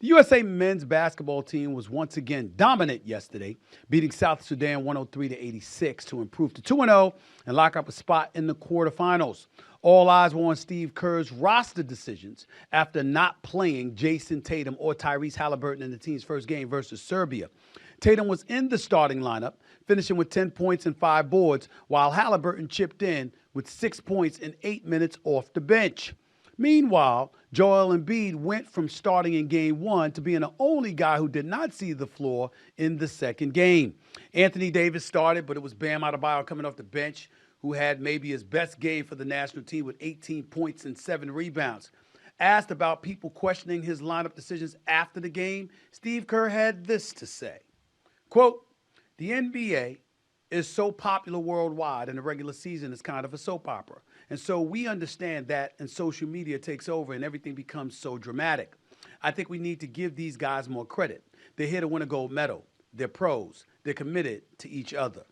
The USA men's basketball team was once again dominant yesterday, beating South Sudan 103-86 to improve to 2-0 and lock up a spot in the quarterfinals. All eyes were on Steve Kerr's roster decisions after not playing Jason Tatum or Tyrese Halliburton in the team's first game versus Serbia. Tatum was in the starting lineup, finishing with 10 points and 5 boards, while Halliburton chipped in with 6 points in 8 minutes off the bench. Meanwhile, Joel Embiid went from starting in Game 1 to being the only guy who did not see the floor in the second game. Anthony Davis started, but it was Bam Adebayo coming off the bench, who had maybe his best game for the national team with 18 points and 7 rebounds. Asked about people questioning his lineup decisions after the game, Steve Kerr had this to say. Quote, "The NBA is so popular worldwide, and the regular season is kind of a soap opera. And so we understand that, and social media takes over and everything becomes so dramatic. I think we need to give these guys more credit. They're here to win a gold medal. They're pros. They're committed to each other."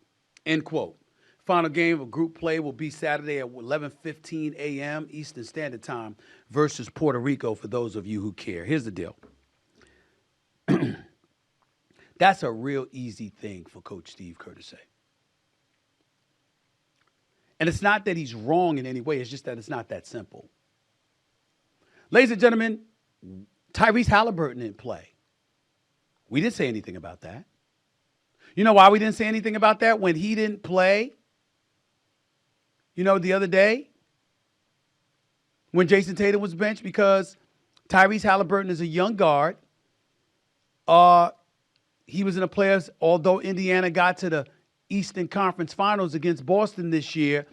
End quote. Final game of group play will be Saturday at 11:15 a.m. Eastern Standard Time versus Puerto Rico, for those of you who care. Here's the deal. That's a real easy thing for Coach Steve Kerr to say. And it's not that he's wrong in any way. It's just that it's not that simple. Ladies and gentlemen, Tyrese Halliburton didn't play. We didn't say anything about that. You know why we didn't say anything about that when he didn't play? The other day when Jason Tatum was benched, because Tyrese Halliburton is a young guard. He was in the playoffs, although Indiana got to the Eastern Conference Finals against Boston this year.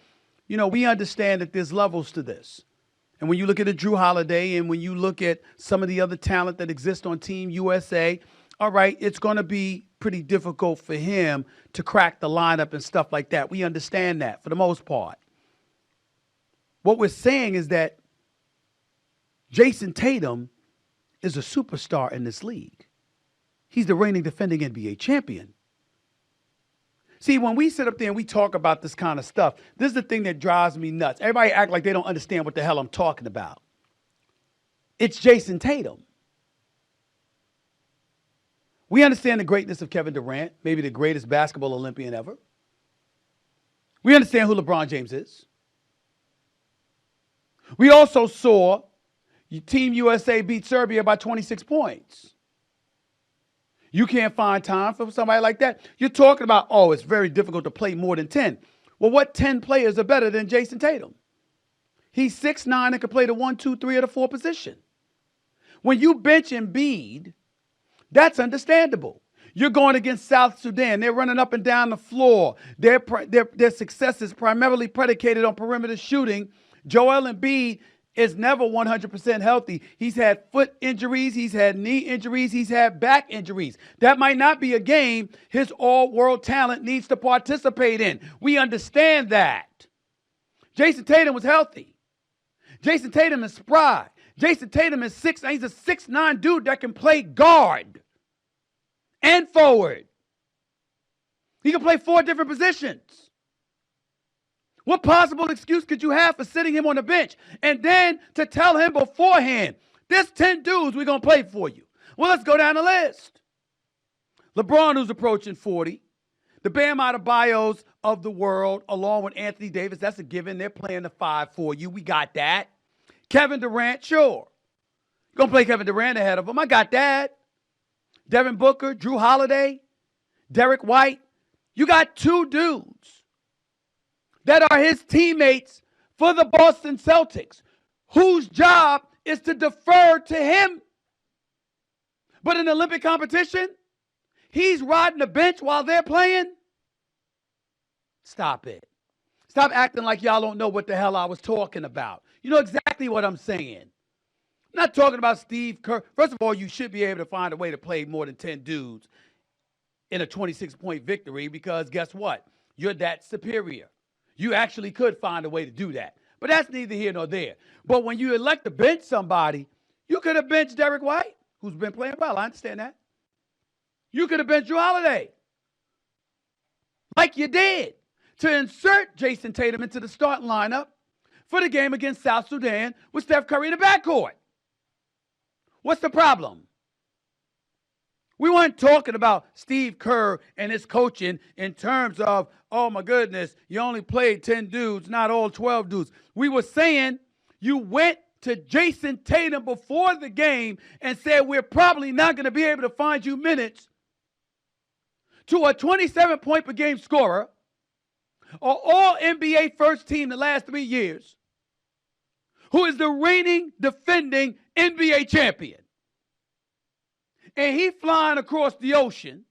We understand that there's levels to this. And when you look at a Drew Holiday and when you look at some of the other talent that exists on Team USA, all right, it's going to be pretty difficult for him to crack the lineup and stuff like that. We understand that for the most part. What we're saying is that Jason Tatum is a superstar in this league. He's the reigning defending NBA champion. See, when we sit up there and we talk about this kind of stuff, this is the thing that drives me nuts. Everybody act like they don't understand what the hell I'm talking about. It's Jason Tatum. We understand the greatness of Kevin Durant, maybe the greatest basketball Olympian ever. We understand who LeBron James is. We also saw Team USA beat Serbia by 26 points. You can't find time for somebody like that. You're talking about, it's very difficult to play more than 10. Well, what 10 players are better than Jason Tatum? He's 6'9" and can play the 1, 2, 3, or the 4 position. When you bench Embiid, that's understandable. You're going against South Sudan. They're running up and down the floor. Their success is primarily predicated on perimeter shooting. Joel Embiid is never 100% healthy. He's had foot injuries. He's had knee injuries. He's had back injuries. That might not be a game his all-world talent needs to participate in. We understand that. Jason Tatum was healthy. Jason Tatum is spry. Jason Tatum is 6'9". He's a 6'9" dude that can play guard and forward. He can play 4 different positions. What possible excuse could you have for sitting him on the bench and then to tell him beforehand, there's 10 dudes we're going to play for you? Well, let's go down the list. LeBron, who's approaching 40. The Bam Adebayos of the world, along with Anthony Davis, that's a given. They're playing the 5 for you. We got that. Kevin Durant, sure. Going to play Kevin Durant ahead of him. I got that. Devin Booker, Drew Holiday, Derek White. You got 2 dudes that are his teammates for the Boston Celtics, whose job is to defer to him. But in Olympic competition, he's riding the bench while they're playing. Stop it. Stop acting like y'all don't know what the hell I was talking about. You know exactly what I'm saying. I'm not talking about Steve Kerr. First of all, you should be able to find a way to play more than 10 dudes in a 26-point victory because guess what? You're that superior. You actually could find a way to do that. But that's neither here nor there. But when you elect to bench somebody, you could have benched Derek White, who's been playing well. I understand that. You could have benched Drew Holiday, like you did, to insert Jason Tatum into the starting lineup for the game against South Sudan with Steph Curry in the backcourt. What's the problem? We weren't talking about Steve Kerr and his coaching in terms of, oh my goodness, you only played 10 dudes, not all 12 dudes. We were saying you went to Jason Tatum before the game and said we're probably not going to be able to find you minutes, to a 27-point per game scorer, or all NBA first team the last 3 years, who is the reigning, defending NBA champion. And he flying across the ocean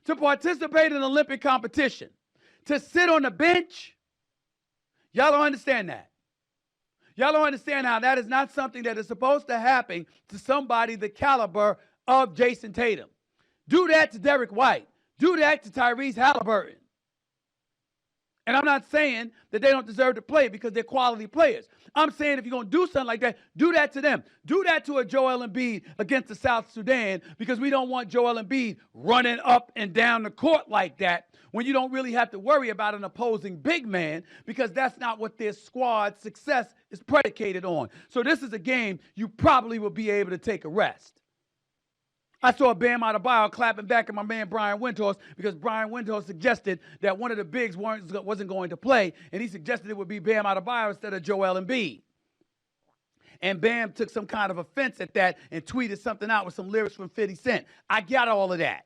to participate in Olympic competition, to sit on the bench. Y'all don't understand that. Y'all don't understand how that is not something that is supposed to happen to somebody the caliber of Jason Tatum. Do that to Derek White. Do that to Tyrese Halliburton. And I'm not saying that they don't deserve to play because they're quality players. I'm saying if you're going to do something like that, do that to them. Do that to a Joel Embiid against the South Sudan, because we don't want Joel Embiid running up and down the court like that when you don't really have to worry about an opposing big man, because that's not what their squad success is predicated on. So this is a game you probably will be able to take a rest. I saw Bam Adebayo clapping back at my man Brian Windhorst, because Brian Windhorst suggested that one of the bigs wasn't going to play, and he suggested it would be Bam Adebayo instead of Joel Embiid. And Bam took some kind of offense at that and tweeted something out with some lyrics from 50 Cent. I got all of that.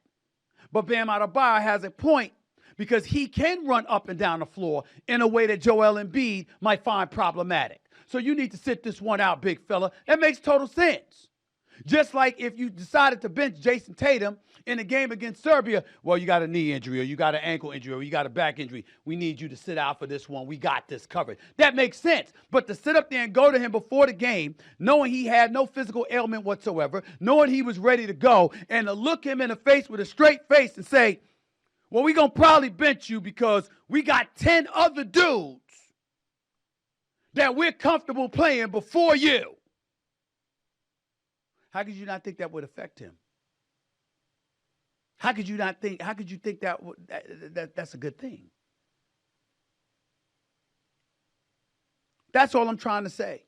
But Bam Adebayo has a point, because he can run up and down the floor in a way that Joel Embiid might find problematic. So you need to sit this one out, big fella. That makes total sense. Just like if you decided to bench Jason Tatum in a game against Serbia, well, you got a knee injury, or you got an ankle injury, or you got a back injury. We need you to sit out for this one. We got this covered. That makes sense. But to sit up there and go to him before the game, knowing he had no physical ailment whatsoever, knowing he was ready to go, and to look him in the face with a straight face and say, well, we're going to probably bench you because we got 10 other dudes that we're comfortable playing before you. How could you not think that would affect him? How could you think that's a good thing? That's all I'm trying to say.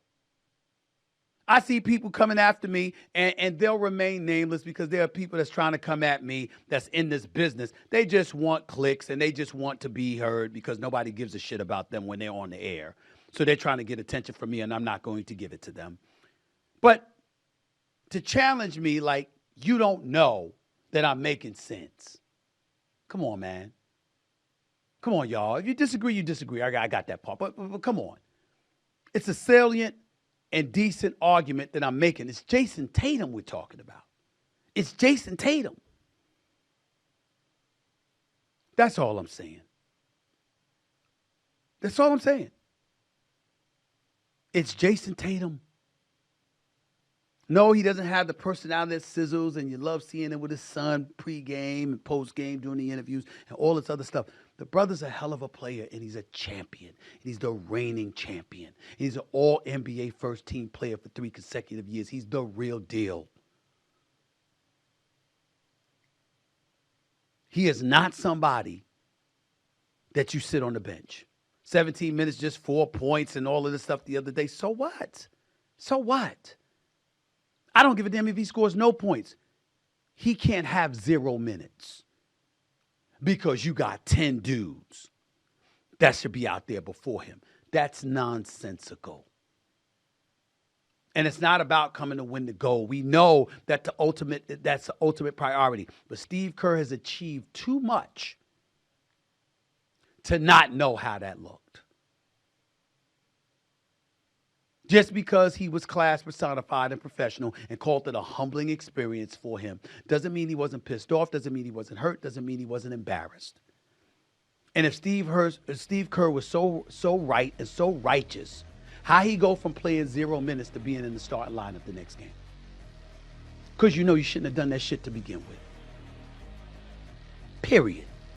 I see people coming after me, and they'll remain nameless, because there are people that's trying to come at me that's in this business. They just want clicks, and they just want to be heard, because nobody gives a shit about them when they're on the air. So they're trying to get attention from me, and I'm not going to give it to them. But to challenge me like you don't know that I'm making sense. Come on, man. Come on, y'all. If you disagree, you disagree. I got that part. But come on. It's a salient and decent argument that I'm making. It's Jason Tatum we're talking about. It's Jason Tatum. That's all I'm saying. That's all I'm saying. It's Jason Tatum. No, he doesn't have the personality that sizzles, and you love seeing him with his son pregame and postgame doing the interviews and all this other stuff. The brother's a hell of a player, and he's a champion. And he's the reigning champion. He's an all-NBA first-team player for 3 consecutive years. He's the real deal. He is not somebody that you sit on the bench. 17 minutes, just 4 points and all of this stuff the other day. So what? So what? I don't give a damn if he scores no points. He can't have 0 minutes because you got 10 dudes that should be out there before him. That's nonsensical. And it's not about coming to win the gold. We know that that's the ultimate priority. But Steve Kerr has achieved too much to not know how that looked. Just because he was class personified and professional and called it a humbling experience for him doesn't mean he wasn't pissed off, doesn't mean he wasn't hurt, doesn't mean he wasn't embarrassed. And if Steve Kerr was so right and so righteous, how he go from playing 0 minutes to being in the starting lineup the next game? Because you know you shouldn't have done that shit to begin with. Period.